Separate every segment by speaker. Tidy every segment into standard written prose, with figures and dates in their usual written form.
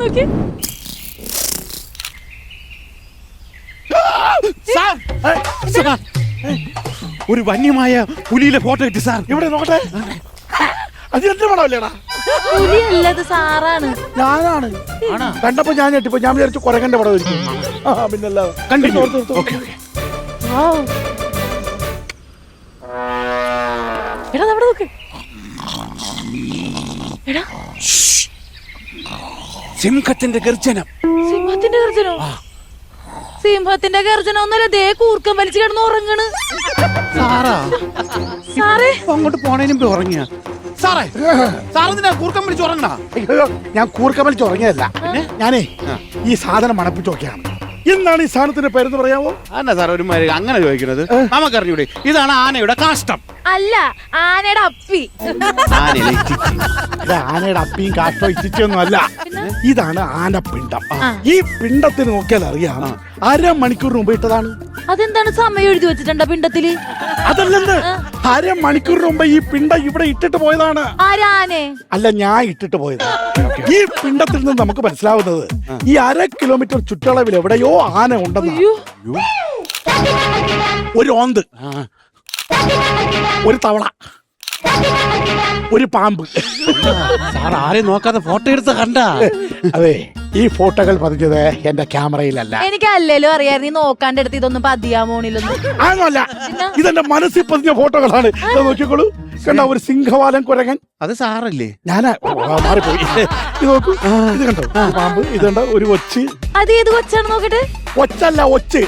Speaker 1: നോക്കി.
Speaker 2: ഒരു വന്യമായ പുലിയിലെ ഫോട്ടോ കിട്ടി സാർ.
Speaker 3: ഇവിടെ നോക്കട്ടെ. അത് എന്റെ പടമല്ലേടാ?
Speaker 1: പുലിയല്ലത് സാറാണ്.
Speaker 3: ഞാനാണ് കണ്ടപ്പോ ഞാൻ ഞെട്ടിപ്പോ ഞാൻ വിചാരിച്ചു കൊരകന്റെ പടം ആയിരിക്കും. പിന്നല്ല
Speaker 2: കണ്ടിന്യൂ.
Speaker 1: എടാ അവിടെ നോക്ക്. എടാ
Speaker 2: സിംഹത്തിന്റെ ഗർജനം.
Speaker 1: സിംഹത്തിന്റെ ഗർജനോ? സിംഹത്തിന്റെ ഗർജനം ഒന്നല്ല, ദേ കൂർക്കം വലിച്ചു കിടന്ന് ഉറങ്ങണ്.
Speaker 2: സാറാ
Speaker 1: സാറേ
Speaker 2: അങ്ങോട്ട് പോണേനും മുമ്പ് ഉറങ്ങിയ സാറേ. സാറെന്തിനാ കൂർക്കം വിളിച്ച് ഉറങ്ങണ?
Speaker 3: ഞാൻ കൂർക്കം വലിച്ച് ഉറങ്ങിയതല്ല. ഞാനേ ഈ സാധനം മണപ്പിച്ച് നോക്കിയാണ്. എന്താണ് ഈ സാധനത്തിന്റെ പേരെന്ന് പറയാമോ?
Speaker 2: അല്ല സാർ ഒരു അങ്ങനെ ചോദിക്കുന്നത് നമുക്കറിഞ്ഞൂടെ. ഇതാണ് ആനയുടെ കാഷ്ടം.
Speaker 1: അല്ല, ആനയുടെ അപ്പി.
Speaker 3: ആനയുടെ അപ്പിയും കാഷ്ടവും ഇച്ചിച്ചൊന്നും അല്ല. ഇതാണ് ആനപ്പിണ്ടം. ഈ പിണ്ടത്തിന് നോക്കിയാൽ അറിയാം അരമണിക്കൂറിന് മുമ്പ് ഇട്ടതാണ്.
Speaker 1: അതെന്താണ് സമയം എഴുതി വെച്ചിട്ടുണ്ടോ പിണ്ടത്തില്?
Speaker 3: അതല്ലെന്ന്, അരമണിക്കൂറിന് മുമ്പ് ഈ പിണ്ടം ഇവിടെ ഇട്ടിട്ട് പോയതാണ്.
Speaker 1: ആരാനെ?
Speaker 3: അല്ല, ഞാൻ ഇട്ടിട്ട് പോയത്. ഈ പിണ്ടത്തിൽ നിന്ന് നമുക്ക് മനസ്സിലാവുന്നത് ഈ 1/2 കിലോമീറ്റർ ചുറ്റളവിൽ എവിടെയോ ആന ഉണ്ടെന്ന്. ഒരു ഓന്ത്, ഒരു തവള, ഒരു പാമ്പ്.
Speaker 2: സാർ ആരെയും നോക്കാതെ ഫോട്ടോ എടുത്ത് കണ്ട?
Speaker 3: അതെ, ഈ ഫോട്ടോകൾ പതിഞ്ഞത് എന്റെ ക്യാമറയിലല്ല.
Speaker 1: എനിക്ക് അല്ലേലും അറിയാം, നീ നോക്കാണ്ട് എടുത്ത് ഇതൊന്നും പതിയാ മോണിലൊന്നും.
Speaker 3: ആണല്ല, ഇതെന്റെ മനസ്സിൽ പതിഞ്ഞ ഫോട്ടോകളാണ്. നോക്കിക്കോളൂ, കണ്ട ഒരു സിംഹവാലൻ കുരങ്ങൻ.
Speaker 2: അത് സാറല്ലേ?
Speaker 3: ഞാനാ മാറിപ്പോയി. ഇത് നോക്കൂ, ഇത് കണ്ടോ പാമ്പ്. ഇത് കണ്ടോ ഒരു ഒച്ച്.
Speaker 1: അത് ഏത് കൊച്ചാണ് നോക്കട്ടെ?
Speaker 3: ഒച്ചല്ല, ഒച്ച്.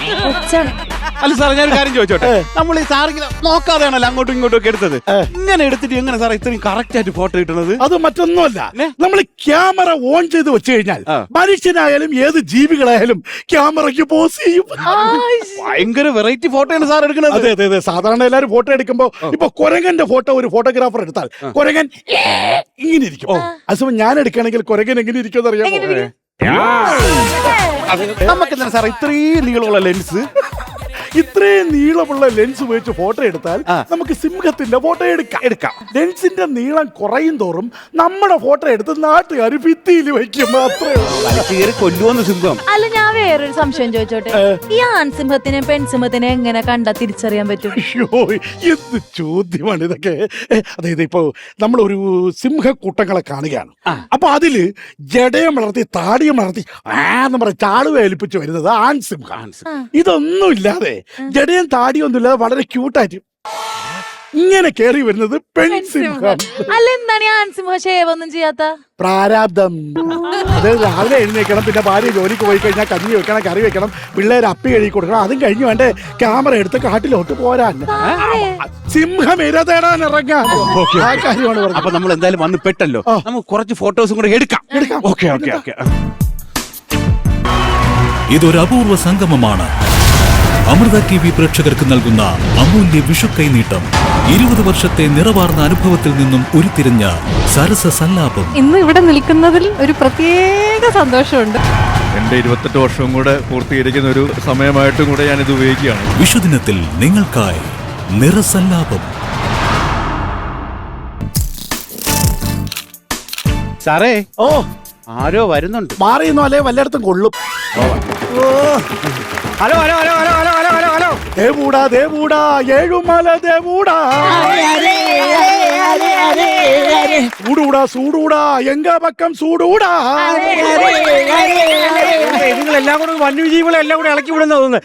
Speaker 2: അല്ല സാറേ, ഞാനൊരു കാര്യം ചോദിച്ചോട്ടെ. നമ്മൾ ഈ സാറിങ്ങനെ നോക്കാതെയാണല്ലോ അങ്ങോട്ടും ഇങ്ങോട്ടും ഒക്കെ എടുത്തത്. ഇങ്ങനെ എടുത്തിട്ട് എങ്ങനെ സാർ ഇത്രയും കറക്റ്റ് ആയിട്ട് ഫോട്ടോ കിട്ടുന്നത്?
Speaker 3: അത് മറ്റൊന്നുമല്ല, നമ്മൾ ക്യാമറ ഓൺ ചെയ്ത് വെച്ച് കഴിഞ്ഞാൽ മനുഷ്യനായാലും ഏത് ജീവികളായാലും ക്യാമറയ്ക്ക് പോസ് ചെയ്യും.
Speaker 2: ഭയങ്കര വെറൈറ്റി ഫോട്ടോയാണ് സാർ എടുക്കുന്നത്.
Speaker 3: അതെ അതെ അതെ. സാധാരണ എല്ലാവരും ഫോട്ടോ എടുക്കുമ്പോ ഇപ്പൊ കുരങ്ങന്റെ ഫോട്ടോ ഒരു ഫോട്ടോഗ്രാഫർ എടുത്താൽ കുരങ്ങൻ ഇങ്ങനെ ഇരിക്കും. അതേസമയം ഞാൻ എടുക്കുകയാണെങ്കിൽ കുരങ്ങൻ എങ്ങനെ ഇരിക്കും അറിയാമോ?
Speaker 2: നമുക്കെന്താണ് സാർ ഇത്രയും നീളമുള്ള ലെൻസ്?
Speaker 3: ഇത്രയും നീളമുള്ള ലെൻസ് ഉപയോഗിച്ച് ഫോട്ടോ എടുത്താൽ നമുക്ക് സിംഹത്തിന്റെ ഫോട്ടോ എടുക്കാം. ലെൻസിന്റെ നീളം കുറയും തോറും നമ്മുടെ ഫോട്ടോ എടുത്ത് നാട്ടുകാർ ഭിത്തിയിൽ വയ്ക്കും. മാത്രമേ
Speaker 2: കൊല്ലുവന്ന് സിംഹം.
Speaker 1: അല്ല, ഞാൻ വേറൊരു സംശയം ചോദിച്ചോട്ടെ. ഈ ആൺസിംഹത്തിനെ പെൺസിംഹത്തിനെ എങ്ങനെ കണ്ടാ തിരിച്ചറിയാൻ പറ്റും?
Speaker 3: അയ്യോ, എന്ത് ചോദ്യമാണ് ഇതൊക്കെ. അതായത് ഇപ്പൊ നമ്മളൊരു സിംഹക്കൂട്ടങ്ങളെ കാണുകയാണ്. അപ്പൊ അതില് ജടയം വളർത്തി താടിയം വളർത്തി എന്ന് പറഞ്ഞ ചാടുവ ഏൽപ്പിച്ച് വരുന്നത് ആൺസിംഹം. ഇതൊന്നും ഇല്ലാതെ ജടയും താടിയൊന്നുമില്ലാതെ വളരെ ക്യൂട്ടായിട്ട് ഇങ്ങനെ കേറി വരുന്നത് പെൺസിംഹം.
Speaker 1: അല്ല, എന്താണ് ഈ ആൺസിംഹം ഷേവ് ഒന്നും ചെയ്യാത്ത?
Speaker 3: പ്രാരാബ്ദം. അതായത് രാവിലെ എഴുന്നേക്കണം, പിന്നെ ഭാര്യ ജോലിക്ക് പോയി കഴിഞ്ഞാൽ കഞ്ഞി വെക്കണം, കറി വെക്കണം, പിള്ളേർ അപ്പി കഴുകി കൊടുക്കണം. അതും കഴിഞ്ഞ് വേണ്ടേ ക്യാമറ എടുത്ത് കാട്ടിലോട്ട് പോരാൻ. സിംഹം ഇര തേടാൻ ഇറങ്ങാൻ. ആ കാര്യമാണ് പറഞ്ഞത്.
Speaker 2: അപ്പൊ നമ്മൾ എന്തായാലും വന്ന് പെട്ടല്ലോ, നമുക്ക് കുറച്ച് ഫോട്ടോസും കൂടെ എടുക്കാം. Okay okay okay.
Speaker 4: ഇതൊരു അപൂർവ സംഗമമാണ്. അമൃത TV പ്രേക്ഷകർക്ക് നൽകുന്ന അമൂല്യ വിഷു കൈനീട്ടം. 20 വർഷത്തെ നിറവാർന്ന അനുഭവത്തിൽ നിന്നും ഉരുത്തിരിഞ്ഞ സരസ സല്ലാപം.
Speaker 5: ഇന്ന് ഇവിടെ നിൽക്കുന്നതിൽ ഒരു പ്രത്യേക സന്തോഷമുണ്ട്.
Speaker 6: എന്റെ 28 വർഷവും കൂടെ പൂർത്തീകരിക്കുന്ന ഒരു സമയമായിട്ടും കൂടെ ഞാനിത് ഉപയോഗിക്കുകയാണ്.
Speaker 4: വിഷുദിനത്തിൽ നിങ്ങൾക്കായി നിറസല്ലാപം.
Speaker 2: സാറേ,
Speaker 3: ഓ
Speaker 2: ആരോ വരുന്നുണ്ട്.
Speaker 3: മാറിയെന്നോ അല്ലെ വല്ലയിടത്തും കൊള്ളും.
Speaker 2: Hello hello hello hello hello hello hello hello.
Speaker 3: ദേവൂടാ ദേവൂടാ ഏഴുമല ദേവൂടാ, സൂടൂടാ സൂടൂടാ എങ്ക പക്കം സൂടൂടാ.
Speaker 7: നിങ്ങളെല്ലാം കൂടെ വന്യജീവികളെല്ലാം കൂടെ ഇളക്കി വിടുന്ന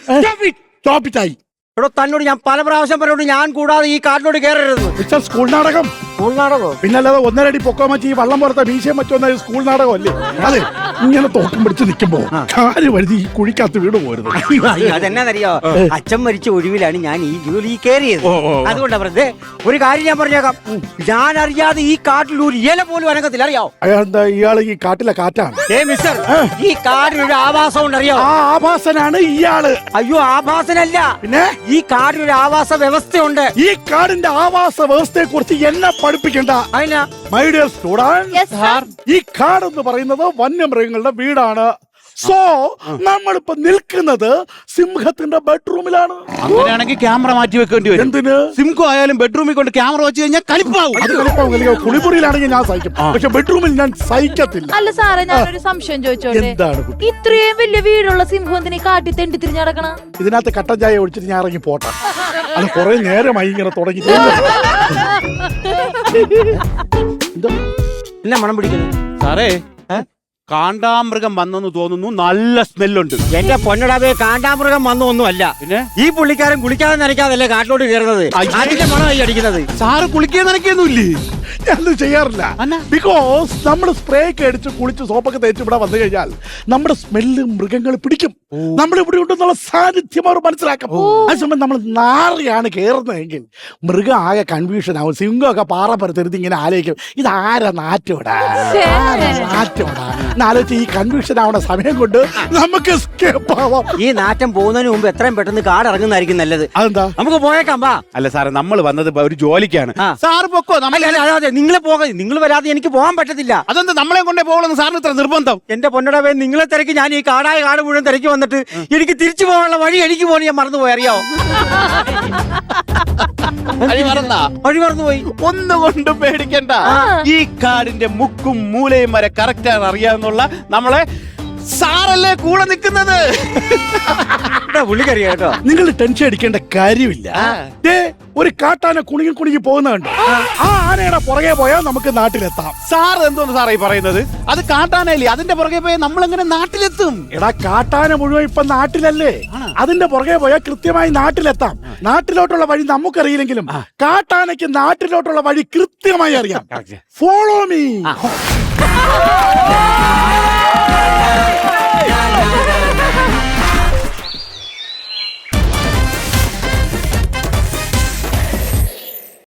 Speaker 3: ടോപ്പിറ്റായി.
Speaker 7: ഇവിടെ തന്നോട് ഞാൻ പല പ്രാവശ്യം പറഞ്ഞോണ്ട് ഞാൻ കൂടാതെ ഈ കാട്ടിലോട്ട് കയറരുത്.
Speaker 3: മിസ്റ്റർ സ്കൂൾ നാടകം.
Speaker 7: സ്കൂൾ നാടകോ?
Speaker 3: പിന്നല്ലാതെ 1.5 അടി പൊക്കം വെച്ച് ഈ വള്ളം പുറത്തെ മീശയും വെച്ചൊന്ന സ്കൂൾ നാടകം അല്ലേ? അതെ, ഇങ്ങനെ തോക്കം പിടിച്ച് നിൽക്കുമ്പോ കാല് വഴുതി ഈ കുഴിക്കകത്ത് വീട് പോരുത്.
Speaker 7: അതെന്നാന്നറിയോ, അച്ഛൻ മരിച്ച ഒഴിവിലാണ് ഞാൻ ഈ ജോലി കയറിയത്. അതുകൊണ്ടാ പറഞ്ഞത്. ഒരു കാര്യം ഞാൻ പറഞ്ഞേക്കാം, ഞാൻ അറിയാതെ ഈ കാട്ടിൽ ഒരു ഇല പോലും അനങ്ങത്തില്ല, അറിയാവോ?
Speaker 3: അയാളെന്താ, ഇയാള് ഈ കാട്ടിലെ കാറ്റാണ്.
Speaker 7: മിസ്റ്റർ, ഈ കാടിനൊരു ആവാസം ഉണ്ട്, അറിയാവോ?
Speaker 3: ആ ആഭാസനാണ് ഇയാള്.
Speaker 7: അയ്യോ, ആഭാസനല്ല, പിന്നെ ഈ കാടിനൊരു ആവാസ വ്യവസ്ഥയുണ്ട്.
Speaker 3: ഈ കാടിന്റെ ആവാസ വ്യവസ്ഥയെ കുറിച്ച് എന്നെ പഠിപ്പിക്കണ്ട. മൈ ഡിയർ സ്റ്റുഡന്റ്, ഈ കാടെന്ന് പറയുന്നത് വന്യമൃഗങ്ങളുടെ വീടാണ്. സോ നമ്മളിപ്പോ നിൽക്കുന്നത് സിംഹത്തിന്റെ ബെഡ്റൂമിലാണ്.
Speaker 2: അങ്ങനെയാണെങ്കിൽ ക്യാമറ മാറ്റി വെക്കേണ്ടി വരും.
Speaker 3: എന്തിന്?
Speaker 2: സിംഹം ആയാലും ബെഡ്റൂമിൽ കൊണ്ട് ക്യാമറ വെച്ച് കഴിഞ്ഞാൽ കളിപ്പാവും.
Speaker 3: അത് കളിപ്പാവില്ല. കുളിമുറിയിലാണെങ്കിൽ ഞാൻ സഹിക്കും, പക്ഷെ ബെഡ്റൂമിൽ ഞാൻ സഹിക്കത്തില്ല.
Speaker 1: അല്ല സാറേ, ഞാനൊരു സംശയം ചോദിച്ചോട്ടെ?
Speaker 3: എന്താണ് കുട്ടി?
Speaker 1: ഇത്രയും വലിയ വീടുള്ള സിംഹത്തിനെ കാട്ടി തെണ്ടി തിരിഞ്ഞ് നടക്കണ?
Speaker 3: ഇതിനകത്ത് കട്ടൻ ചായ ഒഴിച്ചിട്ട് ഞാൻ ഇറങ്ങി പോട്ടെ. അത് കുറെ നേരമായി ഇങ്ങനെ തുടങ്ങി.
Speaker 7: എന്നാ മണം പിടിക്കുന്നു
Speaker 2: സാറേ, കാണ്ടാമൃഗം വന്നെന്ന് തോന്നുന്നു. നല്ല സ്മെല്ലുണ്ട്.
Speaker 7: എന്റെ പൊന്നടാവേ, കാണ്ടാമൃഗം വന്നൊന്നുമല്ല.
Speaker 2: പിന്നെ
Speaker 7: ഈ പുള്ളിക്കാരൻ കുളിക്കാതെ നനയ്ക്കാതല്ലേ കാട്ടിലോട്ട് കയറുന്നത്. അതിന്റെ മണമായി അടിക്കുന്നത്.
Speaker 2: സാറ് കുളിക്കാൻ നനയ്ക്കൊന്നുമില്ലേ?
Speaker 3: ഞാനത് ചെയ്യാറില്ല. ബിക്കോസ് നമ്മൾ സ്പ്രേ ഒക്കെ അടിച്ച് കുളിച്ച് സോപ്പൊക്കെ തേച്ച് ഇവിടെ വന്നു കഴിഞ്ഞാൽ നമ്മുടെ സ്മെല്ല് മൃഗങ്ങൾ പിടിക്കും. നമ്മൾ ഇവിടെ ഉണ്ടെന്നുള്ള സാന്നിധ്യം അവർ മനസ്സിലാക്കും. അതേസമയം നമ്മൾ നാറിയാണ് കയറുന്നതെങ്കിൽ മൃഗം ആകെ കൺഫ്യൂഷൻ ആവും. സിംഹമൊക്കെ പാറ പരത്തിരുത്തി ഇങ്ങനെ ആലോചിക്കും, ഇതാരാ നാറ്റോടാ നാറ്റോടാ എന്നാലോചിച്ച് ഈ കൺഫ്യൂഷൻ ആവുന്ന സമയം കൊണ്ട് നമുക്ക് എസ്കേപ്പ് ആവാം.
Speaker 7: ഈ നാറ്റം പോകുന്നതിന് മുമ്പ് എത്രയും പെട്ടെന്ന് കാട് ഇറങ്ങുന്നതായിരിക്കും നല്ലത്.
Speaker 3: അതെന്താ?
Speaker 7: നമുക്ക് പോയേക്കാം. വാ.
Speaker 2: അല്ല സാറേ, നമ്മൾ വന്നത് ഒരു ജോലിക്കാണ്. സാറ് പൊക്കോ.
Speaker 7: അതെ, നിങ്ങൾ പോകാം. നിങ്ങൾ വരാതെ എനിക്ക് പോകാൻ പറ്റത്തില്ല.
Speaker 2: അതെന്താ നമ്മളെ കൊണ്ടേ പോകണമെന്ന് സാറിന് ഇത്ര നിർബന്ധം?
Speaker 7: എന്റെ പൊന്നടവേ, നിങ്ങളെ തിരക്കി ഞാൻ ഈ കാടായ കാട് മുഴുവൻ തിരക്കി വന്നിട്ട് എനിക്ക് തിരിച്ചു പോകാനുള്ള വഴി എനിക്ക് പോലും ഞാൻ മറന്നുപോയി. അറിയാവോ? വഴി മറന്നുപോയി.
Speaker 2: ഒന്നുകൊണ്ടും പേടിക്കണ്ട. ഈ കാടിന്റെ മുക്കും മൂലയും വരെ കറക്റ്റാണ് അറിയാന്നുള്ള നമ്മളെ സാറല്ലേ കൂടെ നിൽക്കുന്നത്.
Speaker 7: പുള്ളിക്കറിയാ കേട്ടോ.
Speaker 3: നിങ്ങൾ ടെൻഷൻ അടിക്കേണ്ട കാര്യമില്ല. ഒരു കാട്ടാന കുണുങ്ങി പോകുന്നുണ്ട്. ആ ആനയുടെ പുറകെ പോയാൽ നമുക്ക് നാട്ടിലെത്താം.
Speaker 2: സാർ എന്തോന്ന് സാറേ ഈ പറയുന്നത്? അത് കാട്ടാനല്ലേ, അതിന്റെ പുറകെ പോയാൽ നമ്മൾ എങ്ങനെ നാട്ടിലെത്തും?
Speaker 3: എടാ, കാട്ടാന മുഴുവൻ ഇപ്പൊ നാട്ടിലല്ലേ. അതിന്റെ പുറകെ പോയാൽ കൃത്യമായി നാട്ടിലെത്താം. നാട്ടിലോട്ടുള്ള വഴി നമുക്കറിയില്ലെങ്കിലും കാട്ടാനയ്ക്ക് നാട്ടിലോട്ടുള്ള വഴി കൃത്യമായി അറിയാം. Follow me.